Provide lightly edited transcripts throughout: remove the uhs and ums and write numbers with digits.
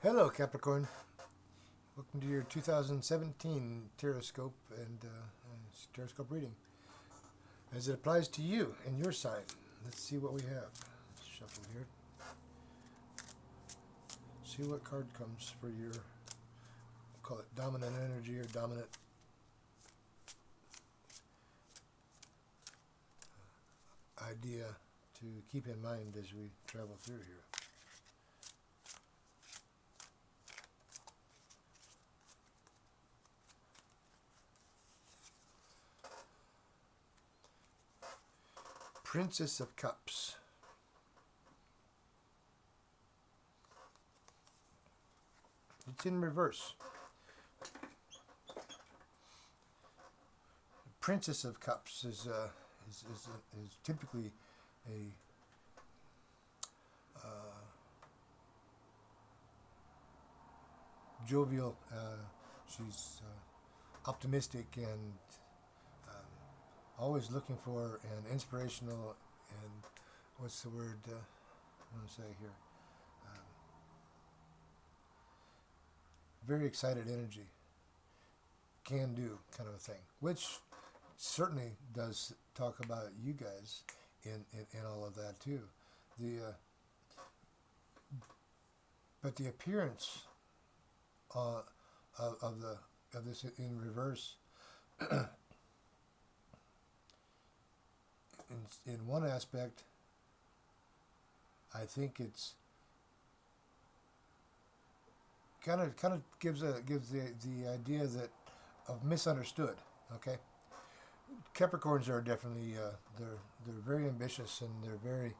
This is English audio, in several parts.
Hello, Capricorn. Welcome to your 2017 Tarotscope and Tarotscope reading. As it applies to you and your sign, let's see what we have. Let's shuffle here. See what card comes for your, call it dominant energy or dominant idea to keep in mind as we travel through here. Princess of Cups. It's in reverse. Princess of Cups is typically a jovial. She's optimistic and always looking for an inspirational and what's the word I'm going to say here? Very excited energy, can do kind of a thing, which certainly does talk about you guys in all of that too. But the appearance of this in reverse. In one aspect, I think it's kind of gives the idea that of misunderstood. Okay, Capricorns are definitely they're very ambitious and they're very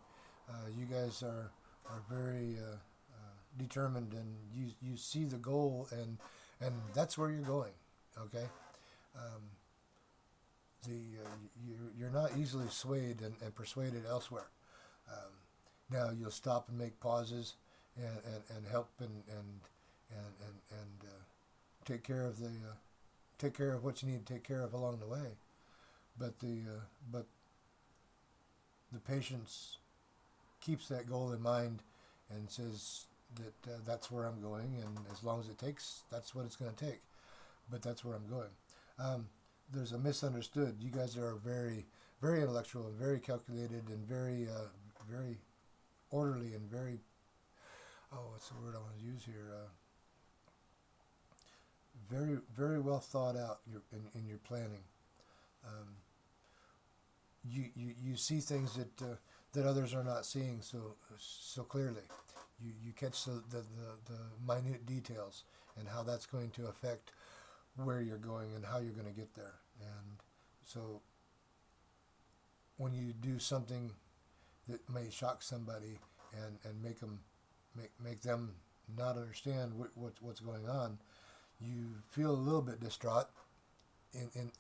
you guys are very determined, and you see the goal, and that's where you're going. Okay. You're not easily swayed and persuaded elsewhere. Now you'll stop and make pauses and help and take care of what you need to take care of along the way. But the patience keeps that goal in mind and says that that's where I'm going, and as long as it takes, that's what it's going to take. But that's where I'm going. There's a misunderstood. You guys are very, very intellectual and very calculated and very, very orderly and very, what's the word I want to use here? Very, very well thought out in your planning. You see things that others are not seeing so clearly. You catch the minute details and how that's going to affect where you're going and how you're going to get there. And so when you do something that may shock somebody and make them not understand what's going on, you feel a little bit distraught and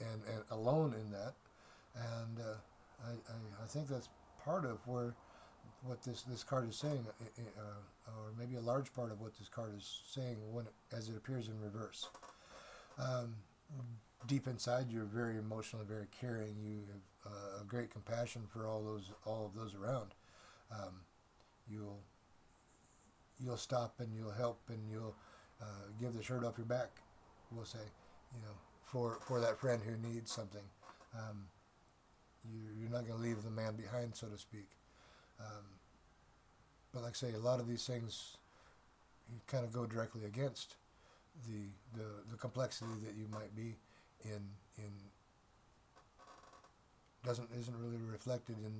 alone in that. And I think that's part of what this card is saying, or maybe a large part of what this card is saying as it appears in reverse. Deep inside, you're very emotional, very caring. You have a great compassion for all of those around. You'll stop and you'll help and you'll give the shirt off your back. We'll say, for that friend who needs something. You're not going to leave the man behind, so to speak. But like I say, a lot of these things you kind of go directly against the complexity that you might be in isn't really reflected in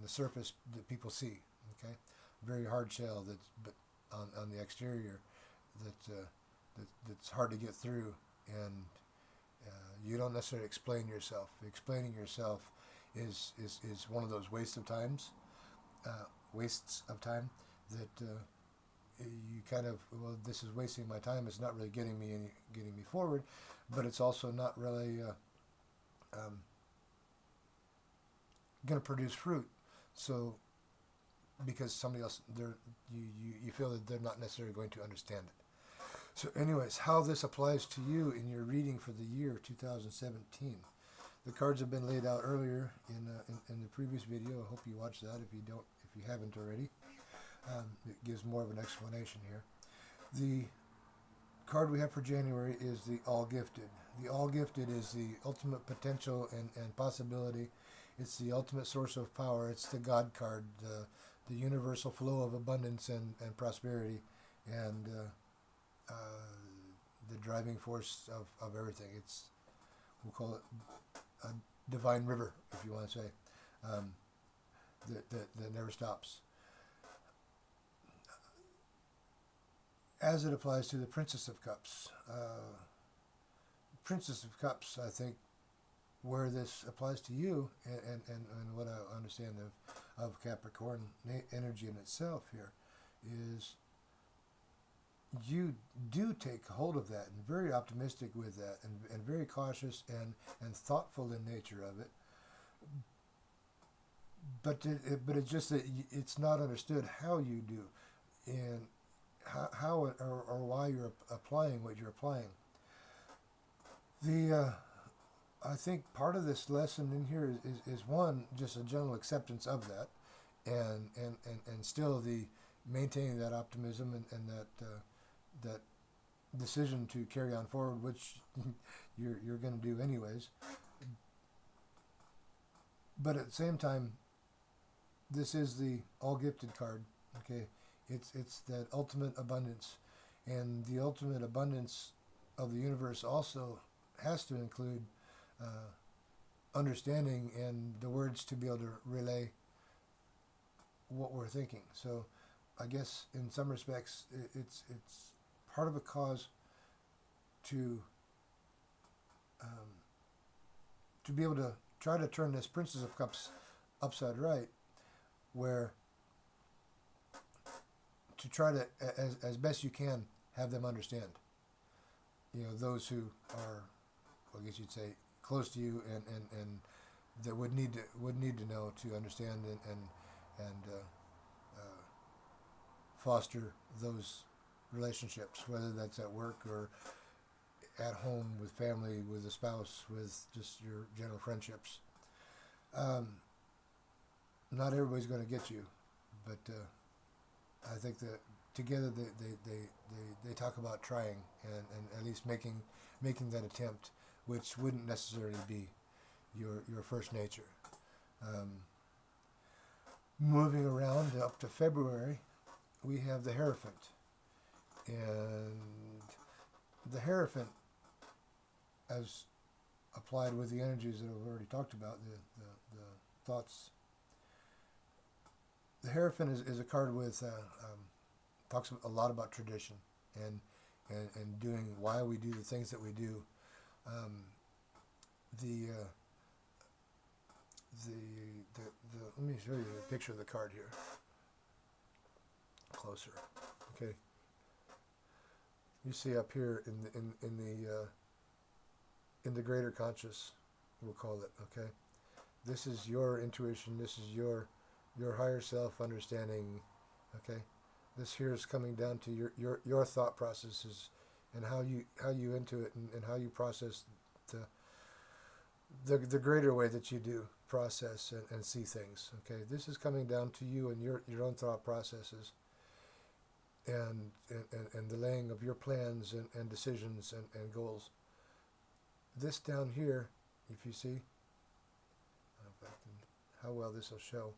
the surface that people see. Okay, very hard shell but on the exterior that's hard to get through, and you don't necessarily explain yourself. Explaining yourself is one of those wastes of time that you kind of, well, this is wasting my time. It's not really getting me forward, but it's also not really going to produce fruit. So because somebody else, you feel that they're not necessarily going to understand it. So anyways, how this applies to you in your reading for the year 2017. The cards have been laid out earlier in the previous video. I hope you watched that if you haven't already. It gives more of an explanation here. The card we have for January is the All Gifted. The All Gifted is the ultimate potential and possibility. It's the ultimate source of power. It's the God card, the universal flow of abundance and prosperity, and the driving force of everything. We'll call it a divine river, if you want to say, that never stops. As it applies to the Princess of Cups. Princess of Cups, I think, where this applies to you and what I understand of Capricorn energy in itself here is you do take hold of that and very optimistic with that and very cautious and thoughtful in nature of it. But it's just that it's not understood how you do and how or why you're applying what you're applying. I think part of this lesson in here is one, just a general acceptance of that, and still the maintaining that optimism and that decision to carry on forward, which you're going to do anyways. But at the same time, this is the All Gifted card. Okay, it's that ultimate abundance, and the ultimate abundance of the universe also has to include understanding and the words to be able to relay what we're thinking. So I guess in some respects it's part of a cause to be able to try to turn this Princess of Cups upside right, where to try to as best you can have them understand. Those who are, I guess you'd say, close to you and that would need to know to understand and foster those relationships, whether that's at work or at home with family, with a spouse, with just your general friendships. Not everybody's going to get you, but I think that together they talk about trying and at least making that attempt, which wouldn't necessarily be your first nature. Moving around up to February, we have the Hierophant. And the Hierophant, as applied with the energies that I've already talked about, the thoughts. The Hierophant is a card with talks a lot about tradition and doing why we do the things that we do. Let me show you a picture of the card here. Closer, okay. You see up here in the greater conscious, we'll call it. Okay, this is your intuition. This is your higher self understanding. Okay, this here is coming down to your thought processes and how you into it and how you process the greater way that you do process and see things. Okay, this is coming down to you and your own thought processes and the laying of your plans and decisions and goals. This down here, if you see, I don't know how well this will show,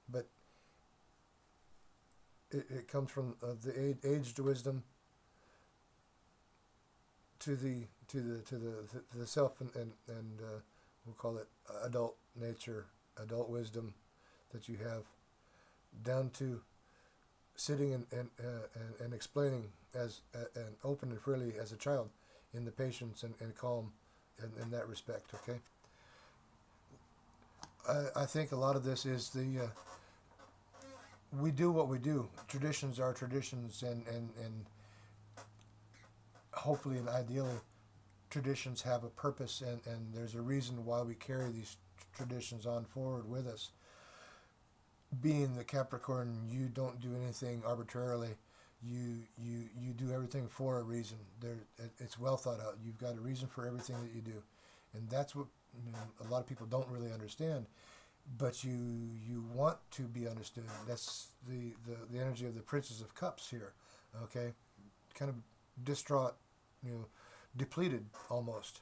but it comes from the aged wisdom to the self and we'll call it adult nature, adult wisdom that you have, down to sitting and explaining and open and freely as a child in the patience and calm in that respect. Okay, I think a lot of this is we do what we do. Traditions are traditions, and hopefully and ideally traditions have a purpose and there's a reason why we carry these traditions on forward with us. Being the Capricorn, you don't do anything arbitrarily. You do everything for a reason. It's well thought out. You've got a reason for everything that you do, and that's what a lot of people don't really understand. but you want to be understood. That's the energy of the Princess of Cups here. Okay, kind of distraught, depleted almost.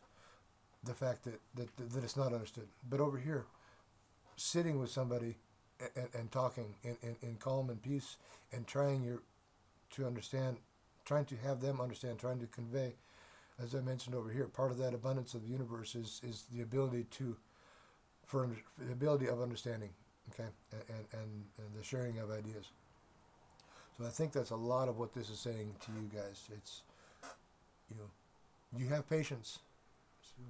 The fact that it's not understood. But over here, sitting with somebody and talking in calm and peace and to understand, trying to have them understand, trying to convey, as I mentioned over here, part of that abundance of the universe is the ability the ability of understanding, okay, and the sharing of ideas. So I think that's a lot of what this is saying to you guys. It's, you have patience. So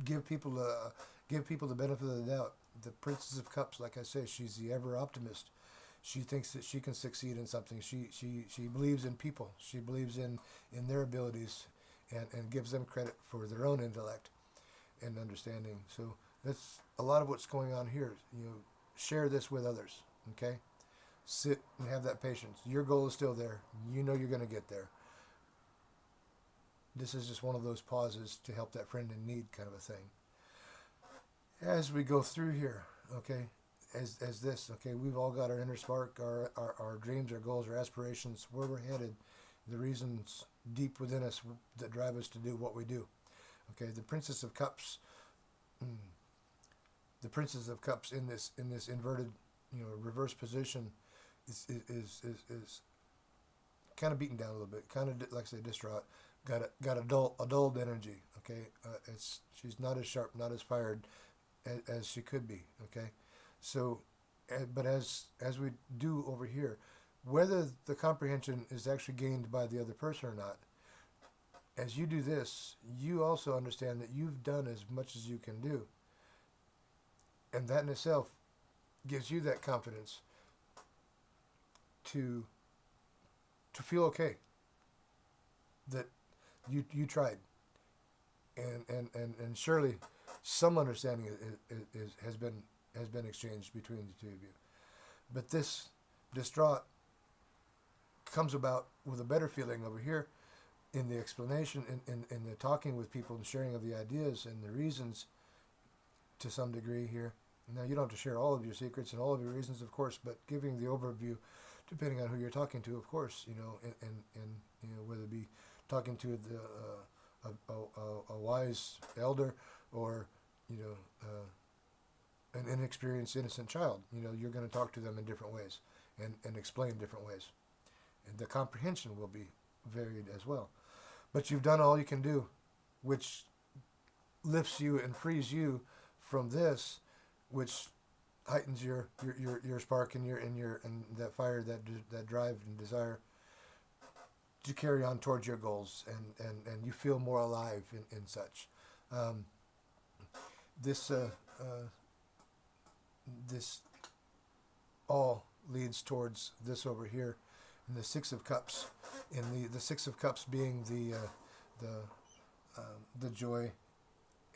give people the benefit of the doubt. The Princess of Cups, like I say, she's the ever optimist. She thinks that she can succeed in something. She believes in people. She believes in their abilities, and gives them credit for their own intellect and understanding. So that's a lot of what's going on here. Share this with others. Okay, sit and have that patience. Your goal is still there. You know you're going to get there. This is just one of those pauses to help that friend in need, kind of a thing. As we go through here, okay, as this, okay, we've all got our inner spark, our dreams, our goals, our aspirations, where we're headed, the reasons deep within us that drive us to do what we do. Okay, the Princess of Cups, the Princess of Cups in this inverted, reverse position is kind of beaten down a little bit, kind of like I say, distraught. Got a dulled energy. Okay, she's not as sharp, not as fired as she could be. Okay, so, but as we do over here, whether the comprehension is actually gained by the other person or not, as you do this, you also understand that you've done as much as you can do, and that in itself gives you that confidence to feel okay that you tried, and surely some understanding has been exchanged between the two of you. But this distraught comes about with a better feeling over here in the explanation, in the talking with people and sharing of the ideas and the reasons to some degree here. Now, you don't have to share all of your secrets and all of your reasons, of course, but giving the overview, depending on who you're talking to, of course, and whether it be talking to a wise elder or an inexperienced innocent child, you're going to talk to them in different ways and explain different ways, and the comprehension will be varied as well. But you've done all you can do, which lifts you and frees you from this, which heightens your spark and that fire, that drive and desire to carry on towards your goals, and you feel more alive in such. This all leads towards this over here in the Six of Cups, in the Six of Cups being the joy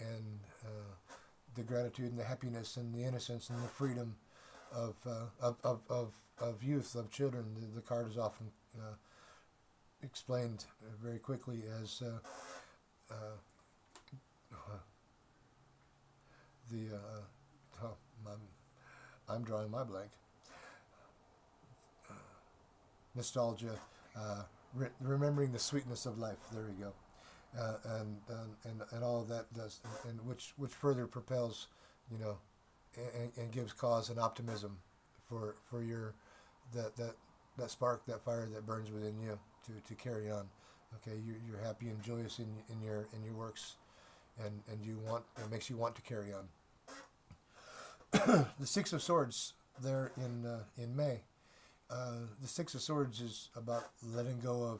and the gratitude and the happiness and the innocence and the freedom of youth, of children. The card is often explained very quickly as I'm drawing my blank. Nostalgia, remembering the sweetness of life. There we go, and all of that does, and which further propels, and gives cause and optimism for your that spark, that fire that burns within you to carry on. Okay, you're happy and joyous in your works, and it makes you want to carry on. The Six of Swords there in May. The Six of Swords is about letting go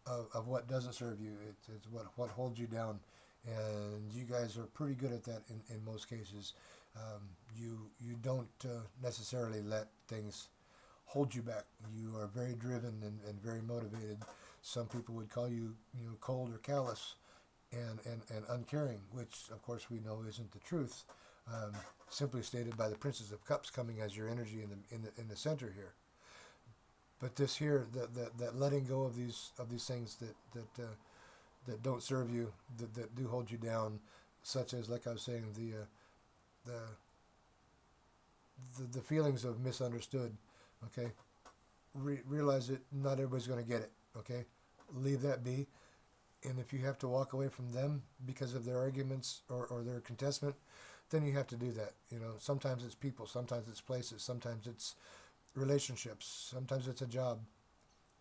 of what doesn't serve you. It's what holds you down, and you guys are pretty good at that in most cases. You don't necessarily let things hold you back. You are very driven and very motivated. Some people would call you cold or callous and uncaring, which of course we know isn't the truth. Simply stated by the Princess of Cups coming as your energy in the center here. But this here, that letting go of these things that don't serve you, that do hold you down, such as, like I was saying, the feelings of misunderstood. Okay, realize that not everybody's going to get it. Okay, leave that be. And if you have to walk away from them because of their arguments or their contestment, then you have to do that. Sometimes it's people, sometimes it's places, sometimes it's relationships, sometimes it's a job,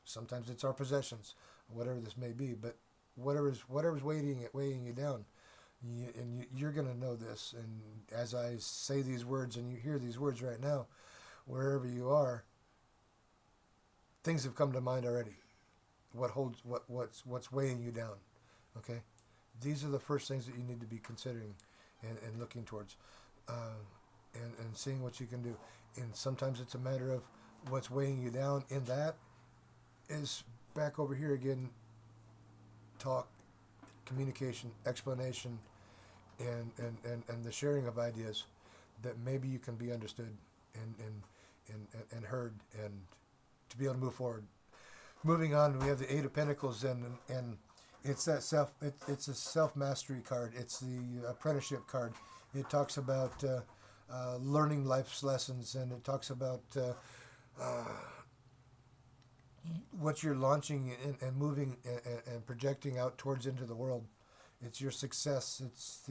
sometimes it's our possessions, whatever this may be. But whatever's weighing you down, you're going to know this. And as I say these words, and you hear these words right now, wherever you are, things have come to mind already. What's weighing you down. Okay, these are the first things that you need to be considering and looking towards, and seeing what you can do. And sometimes it's a matter of what's weighing you down. In that is back over here again. Talk, communication, explanation, and the sharing of ideas that maybe you can be understood and heard, and to be able to move forward. Moving on, we have the Eight of Pentacles, and it's that it's a self mastery card. It's the apprenticeship card. It talks about learning life's lessons, and it talks about what you're launching and moving and projecting out towards into the world. It's your success. It's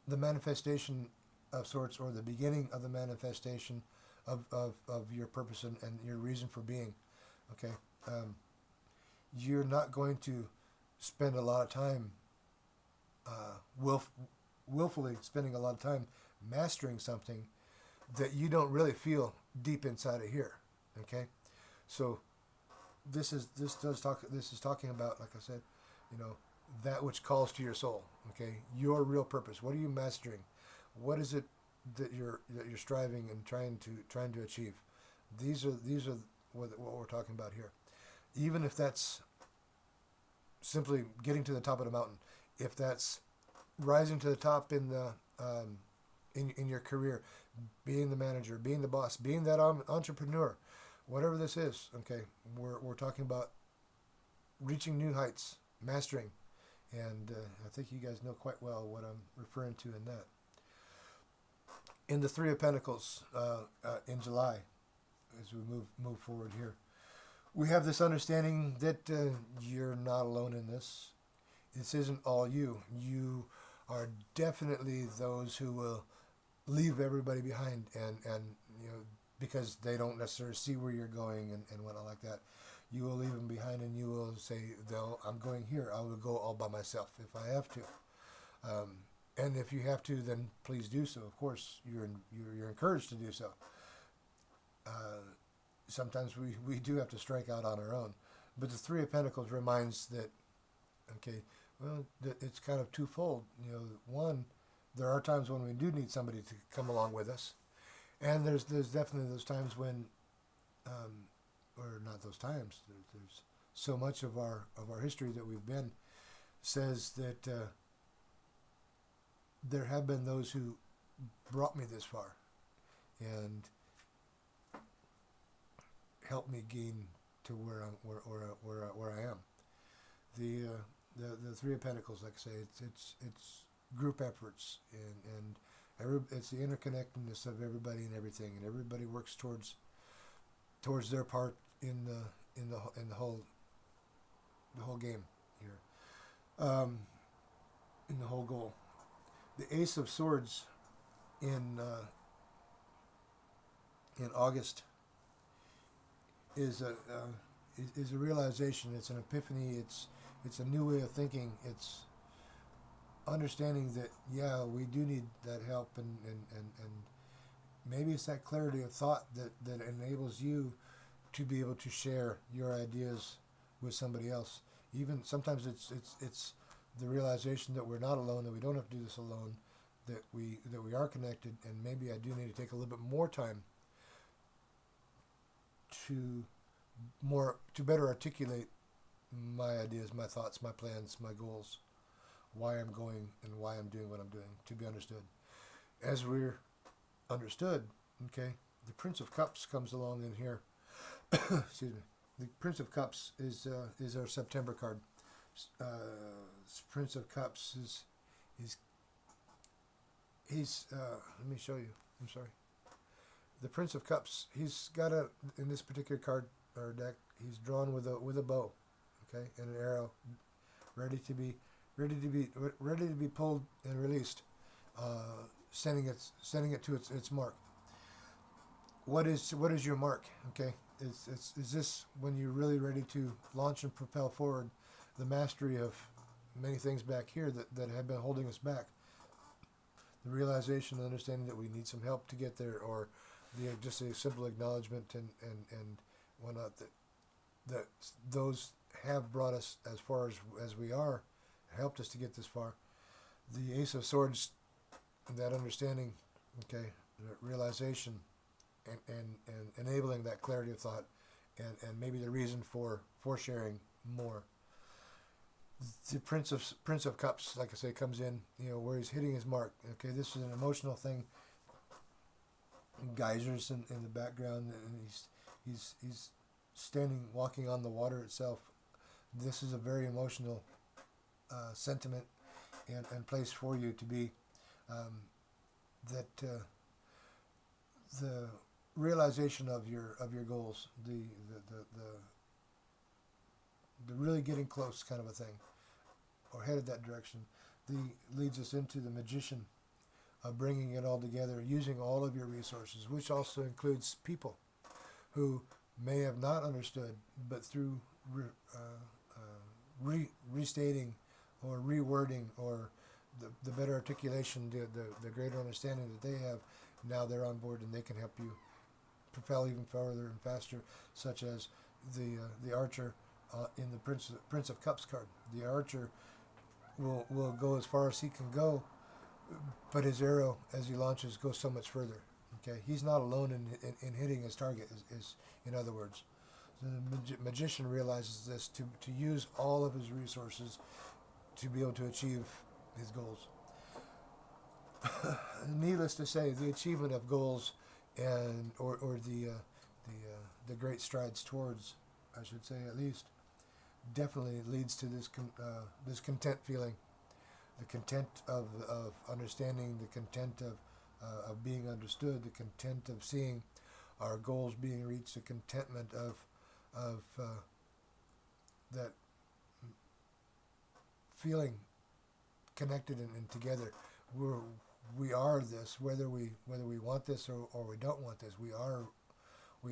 the manifestation of sorts, or the beginning of the manifestation of your purpose and your reason for being. Okay, you're not going to spend a lot of time willfully spending a lot of time mastering something that you don't really feel deep inside of here. Okay, so this is talking about, like I said, that which calls to your soul. Okay, your real purpose. What are you mastering? What is it that you're striving and trying to achieve? These are what we're talking about here. Even if that's simply getting to the top of the mountain, if that's rising to the top in the in your career, being the manager, being the boss, being that entrepreneur, whatever this is. Okay, we're talking about reaching new heights, mastering, and I think you guys know quite well what I'm referring to in that. In the Three of Pentacles, in July, as we move forward here, we have this understanding that you're not alone in this. This isn't all you. You are definitely those who will leave everybody behind, and because they don't necessarily see where you're going and whatnot like that. You will leave them behind, and you will say, I'm going here. I will go all by myself if I have to. And if you have to, then please do so. Of course, you're encouraged to do so. Sometimes we do have to strike out on our own. But the Three of Pentacles reminds that, okay, well, that it's kind of twofold. One, there are times when we do need somebody to come along with us. And there's definitely those times when, or not those times, there's so much of our history that we've been says that there have been those who brought me this far and helped me gain to where I am. The Three of Pentacles, like I say, it's group efforts, and it's the interconnectedness of everybody and everything, and everybody works towards their part in the whole game here, in the whole goal. The Ace of Swords in August is a realization. It's an epiphany. It's a new way of thinking. It's understanding that we do need that help, and maybe it's that clarity of thought that enables you to be able to share your ideas with somebody else. Even sometimes it's the realization that we're not alone, that we don't have to do this alone, that we are connected, and maybe I do need to take a little bit more time to better articulate my ideas, my thoughts, my plans, my goals, why I'm going and why I'm doing what I'm doing, to be understood. As we're understood, okay, the Prince of Cups comes along in here. Excuse me. The Prince of Cups is our September card. Prince of Cups is he's let me show you. I'm sorry. The Prince of Cups. He's got a in this particular card or deck. He's drawn with a bow, okay, and an arrow, ready to be pulled and released, sending it to its mark. What is your mark? Okay, is this when you're really ready to launch and propel forward the mastery of many things back here that have been holding us back? The realization and understanding that we need some help to get there, or just a simple acknowledgement and whatnot that those have brought us as far as we are, helped us to get this far. The Ace of Swords, that understanding, okay, realization, and enabling that clarity of thought, and maybe the reason for sharing more. The Prince of Cups, like I say, comes in, where he's hitting his mark. Okay, this is an emotional thing. Geysers in the background, and he's standing, walking on the water itself. This is a very emotional sentiment and place for you to be. The realization of your goals, the really getting close kind of a thing, or headed that direction, leads us into the Magician, of bringing it all together, using all of your resources, which also includes people who may have not understood, but through restating or rewording, or the better articulation, the greater understanding that they have, now they're on board and they can help you propel even further and faster, such as the Archer in the Prince of Cups card. The Archer will go as far as he can go, but his arrow, as he launches, goes so much further. Okay, he's not alone in hitting his target. Is in other words, the magician realizes this to use all of his resources to be able to achieve his goals. Needless to say, the achievement of goals and or the great strides towards, I should say at least, definitely leads to this content feeling, the content of understanding, the content of being understood, the content of seeing our goals being reached, the contentment of that feeling connected and together. We are this, whether we want this or we don't want this. We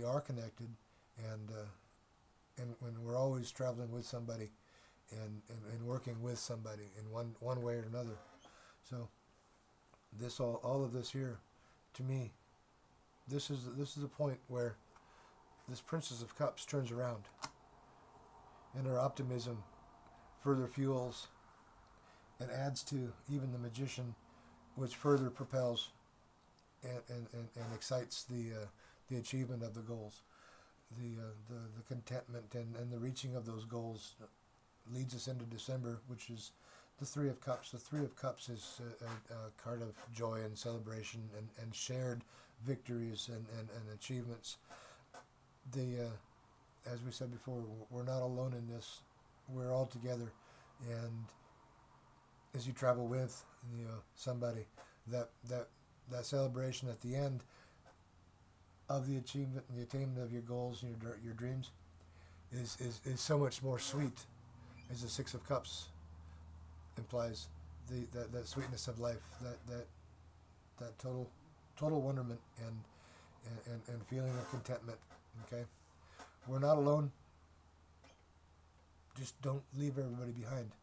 are connected, and when we're always traveling with somebody, and working with somebody in one way or another. So this all of this here, to me, this is the point where this Princess of Cups turns around, and her optimism further fuels and adds to even the Magician, which further propels and excites the achievement of the goals. The contentment and the reaching of those goals leads us into December, which is the Three of Cups. The Three of Cups is a card of joy and celebration and shared victories and achievements. As we said before, we're not alone in this. We're all together, and as you travel with somebody, that celebration at the end of the achievement and the attainment of your goals and your dreams is so much more sweet, as the Six of Cups implies, that sweetness of life, that total wonderment and feeling of contentment. Okay, we're not alone. Just don't leave everybody behind.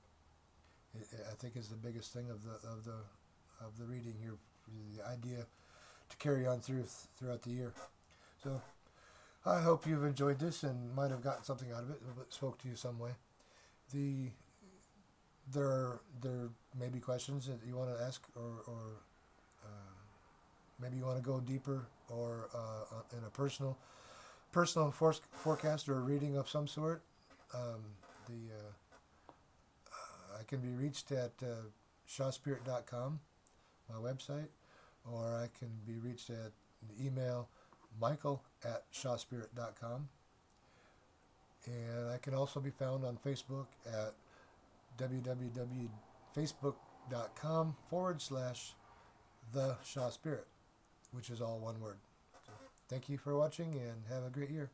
I think is the biggest thing of the reading here, the idea to carry on throughout the year. So I hope you've enjoyed this and might have gotten something out of it, spoke to you some way. There may be questions that you want to ask, or maybe you want to go deeper, or in a personal forecast or a reading of some sort. I can be reached at Shaspirit.com, my website, or I can be reached at the email michael@shaspirit.com. And I can also be found on Facebook at www.facebook.com/ the Shaspirit, which is all one word. So, thank you for watching and have a great year.